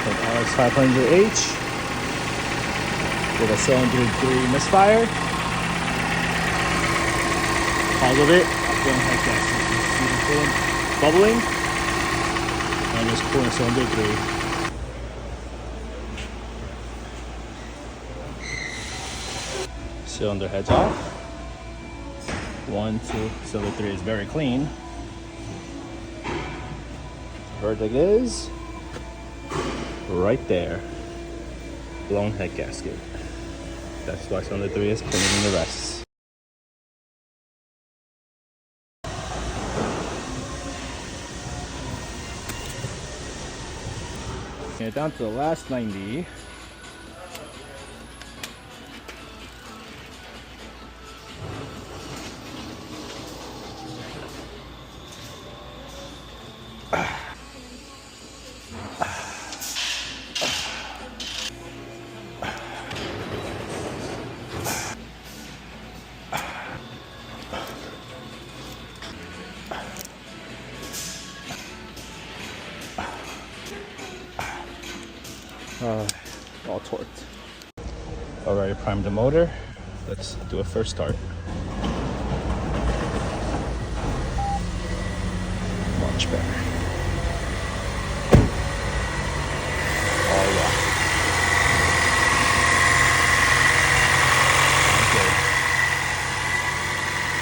an RX500h with a cylinder 3 misfire. All of it, blown head gasket. You can see the coolant bubbling, and it's cooling cylinder 3. Cylinder heads off. 1, 2, cylinder 3 is very clean. Verdict is right there. Blown head gasket. That's why cylinder 3 is cleaner than the rest. And down to the last 90. All torqued. Already primed the motor. Let's do a first start. Much better.